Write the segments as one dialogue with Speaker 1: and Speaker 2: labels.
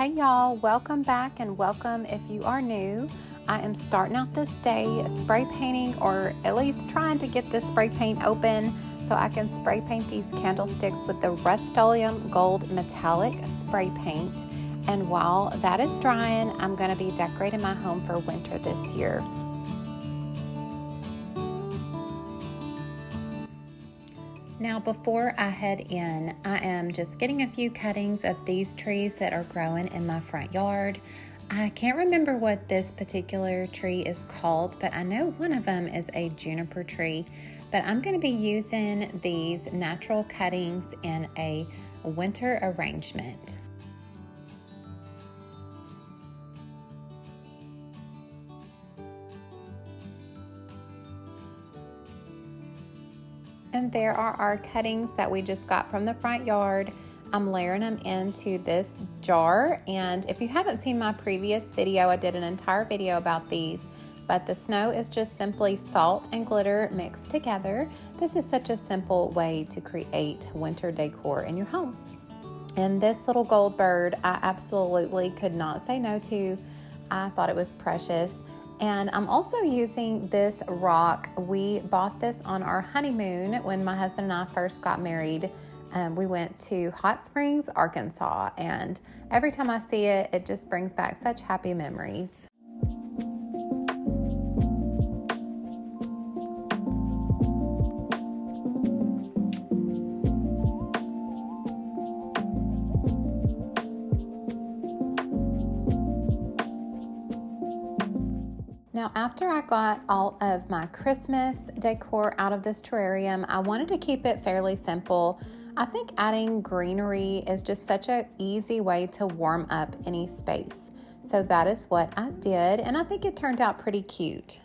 Speaker 1: Hey y'all, welcome back and welcome if you are new. I am starting out this day spray painting, or at least trying to get this spray paint open so I can spray paint these candlesticks with the Rust-Oleum Gold Metallic spray paint. And while that is drying, I'm going to be decorating my home for winter this year. Now before I head in, I am just getting a few cuttings of these trees that are growing in my front yard. I can't remember what this particular tree is called, but I know one of them is a juniper tree. But I'm going to be using these natural cuttings in a winter arrangement. And there are our cuttings that we just got from the front yard. I'm layering them into this jar, and if you haven't seen my previous video, I did an entire video about these, but the snow is just simply salt and glitter mixed together. This is such a simple way to create winter decor in your home. And this little gold bird, I absolutely could not say no to. I thought it was precious. And I'm also using this rock. We bought this on our honeymoon when my husband and I first got married. We went to Hot Springs, Arkansas, and every time I see it, it just brings back such happy memories. Now, after I got all of my Christmas decor out of this terrarium, I wanted to keep it fairly simple. I think adding greenery is just such an easy way to warm up any space. So that is what I did, and I think it turned out pretty cute.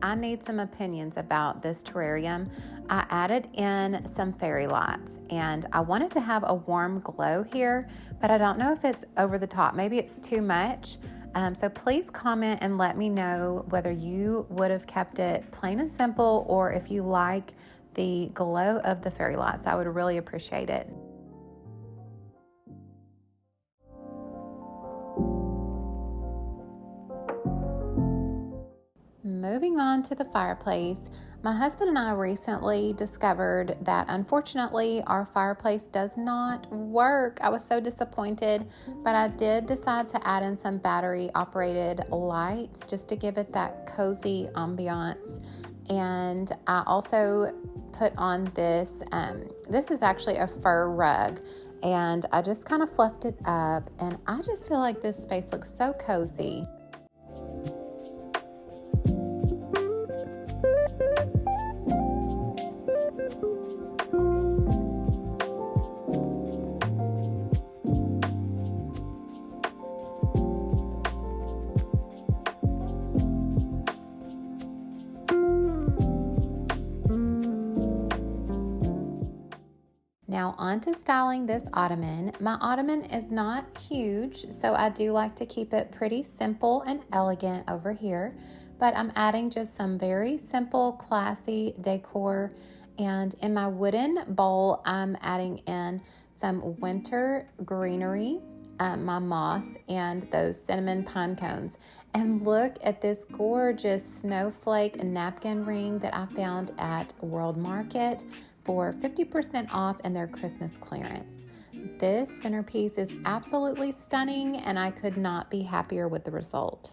Speaker 1: I need some opinions about this terrarium. I added in some fairy lights, and I wanted to have a warm glow here, but I don't know if it's over the top. Maybe it's too much. So please comment and let me know whether you would have kept it plain and simple, or if you like the glow of the fairy lights. I would really appreciate it. Moving on to the fireplace, my husband and I recently discovered that unfortunately our fireplace does not work. I was so disappointed, but I did decide to add in some battery operated lights just to give it that cozy ambiance. And I also put on this, this is actually a fur rug, and I just kind of fluffed it up, and I just feel like this space looks so cozy. Now on to styling this ottoman. My ottoman is not huge, so I do like to keep it pretty simple and elegant over here, but I'm adding just some very simple, classy decor. And in my wooden bowl, I'm adding in some winter greenery, my moss, and those cinnamon pine cones. And look at this gorgeous snowflake napkin ring that I found at World Market for 50% off in their Christmas clearance. This centerpiece is absolutely stunning, and I could not be happier with the result.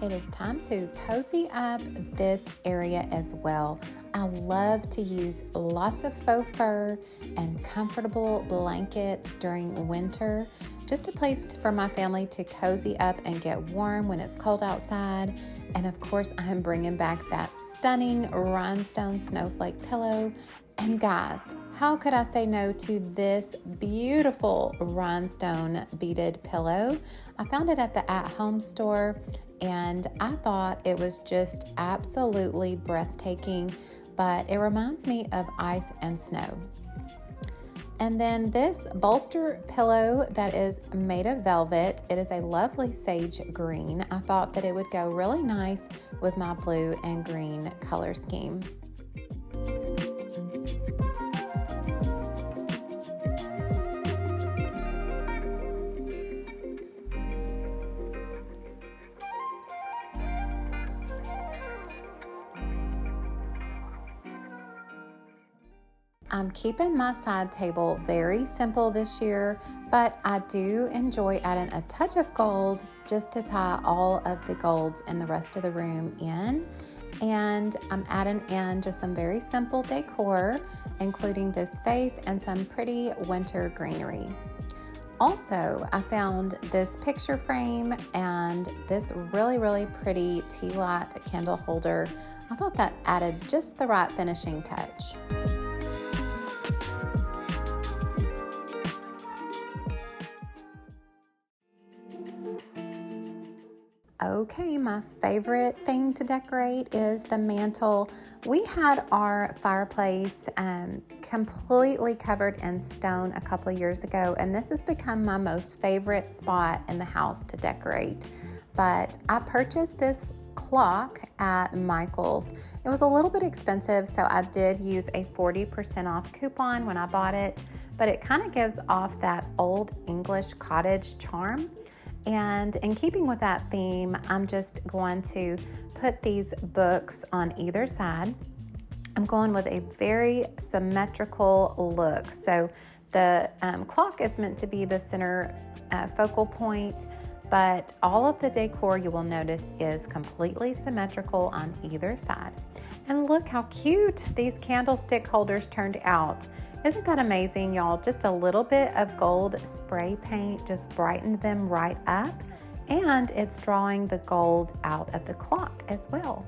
Speaker 1: It is time to cozy up this area as well. I love to use lots of faux fur and comfortable blankets during winter. Just a place for my family to cozy up and get warm when it's cold outside. And of course, I'm bringing back that stunning rhinestone snowflake pillow And guys, how could I say no to this beautiful rhinestone beaded pillow? I found it at the at-home store and I thought it was just absolutely breathtaking, but it reminds me of ice and snow. And then this bolster pillow that is made of velvet. It is a lovely sage green. I thought that it would go really nice with my blue and green color scheme. I'm keeping my side table very simple this year, but I do enjoy adding a touch of gold just to tie all of the golds in the rest of the room in. And I'm adding in just some very simple decor, including this vase and some pretty winter greenery. Also, I found this picture frame and this really pretty tea light candle holder. I thought that added just the right finishing touch. Okay, my favorite thing to decorate is the mantle. We had our fireplace completely covered in stone a couple of years ago, and this has become my most favorite spot in the house to decorate. But I purchased this clock at Michael's. It was a little bit expensive, so I did use a 40% off coupon when I bought it, but it kind of gives off that old English cottage charm. And in keeping with that theme, I'm just going to put these books on either side. I'm going with a very symmetrical look. So the clock is meant to be the center focal point, but all of the decor you will notice is completely symmetrical on either side. And look how cute these candlestick holders turned out. Isn't that amazing, y'all? Just a little bit of gold spray paint just brightened them right up, and it's drawing the gold out of the clock as well.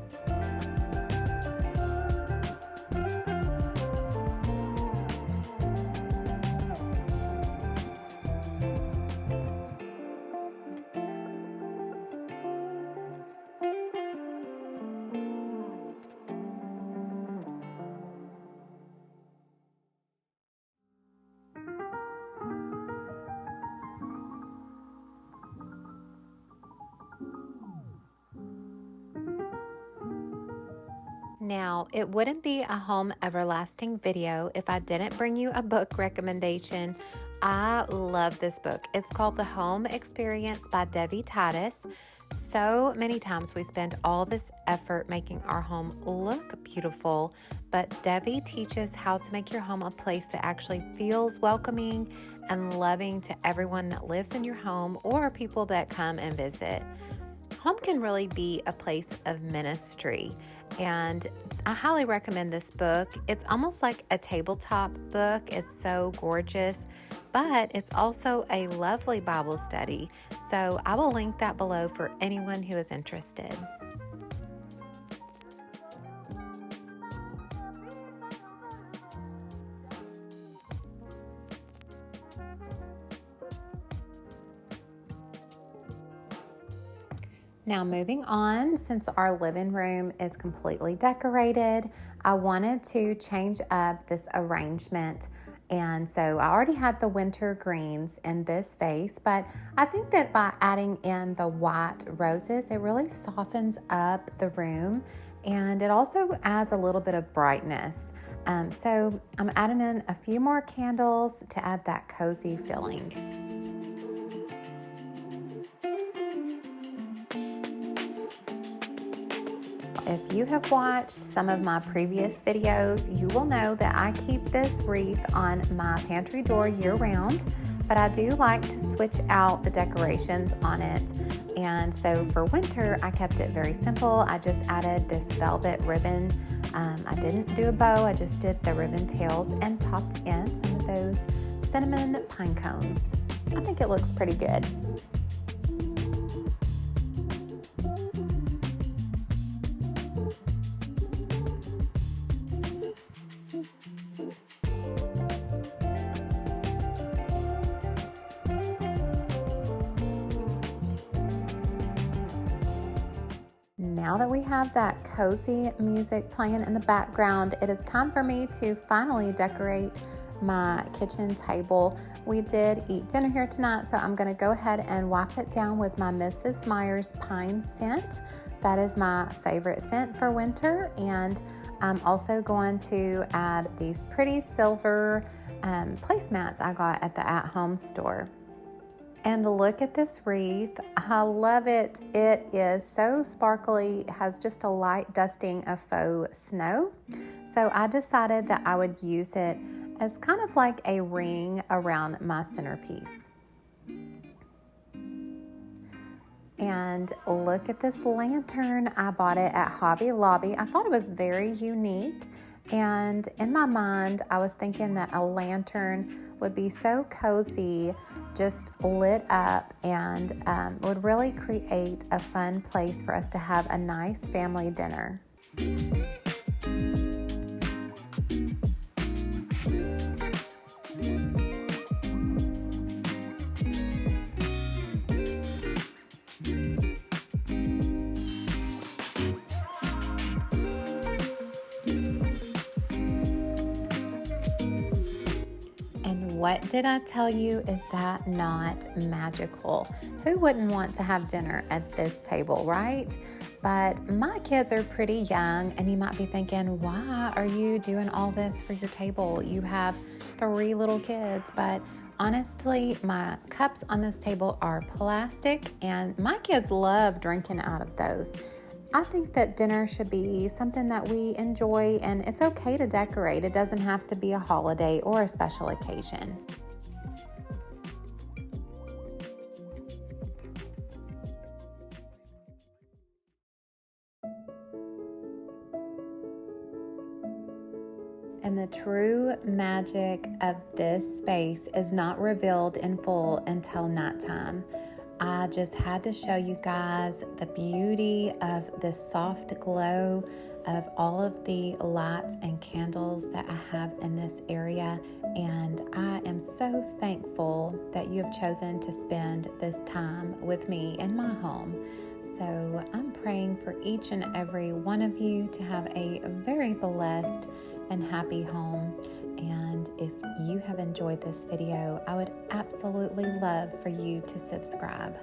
Speaker 1: Now, it wouldn't be a home everlasting video if I didn't bring you a book recommendation. I love this book. It's called The Home Experience by Debbie Titus. So many times we spend all this effort making our home look beautiful, but Debbie teaches how to make your home a place that actually feels welcoming and loving to everyone that lives in your home or people that come and visit. Home can really be a place of ministry, and I highly recommend this book. It's almost like a tabletop book. It's so gorgeous, but it's also a lovely Bible study. So I will link that below for anyone who is interested. Now moving on, since our living room is completely decorated, I wanted to change up this arrangement. And so I already had the winter greens in this vase, but I think that by adding in the white roses, it really softens up the room and it also adds a little bit of brightness. So I'm adding in a few more candles to add that cozy feeling. If you have watched some of my previous videos, you will know that I keep this wreath on my pantry door year-round, but I do like to switch out the decorations on it. And so for winter, I kept it very simple. I just added this velvet ribbon. I didn't do a bow, I just did the ribbon tails and popped in some of those cinnamon pine cones. I think it looks pretty good. now that we have that cozy music playing in the background, it is time for me to finally decorate my kitchen table. We did eat dinner here tonight, so I'm going to go ahead and wipe it down with my Mrs. Meyer's pine scent. That is my favorite scent for winter, and I'm also going to add these pretty silver placemats I got at the at-home store. And look at this wreath. I love it. It is so sparkly. It has just a light dusting of faux snow. So I decided that I would use it as kind of like a ring around my centerpiece. And look at this lantern. I bought it at Hobby Lobby. I thought it was very unique. And in my mind, I was thinking that a lantern would be so cozy, just lit up, and would really create a fun place for us to have a nice family dinner. What did I tell you? Is that not magical? Who wouldn't want to have dinner at this table, right? But my kids are pretty young, and you might be thinking, why are you doing all this for your table? You have 3 little kids. But honestly, my cups on this table are plastic, and my kids love drinking out of those. I think that dinner should be something that we enjoy, and it's okay to decorate. It doesn't have to be a holiday or a special occasion. And the true magic of this space is not revealed in full until nighttime. I just had to show you guys the beauty of this soft glow of all of the lights and candles that I have in this area. And I am so thankful that you have chosen to spend this time with me in my home. So I'm praying for each and every one of you to have a very blessed and happy home. And if you have enjoyed this video, I would absolutely love for you to subscribe.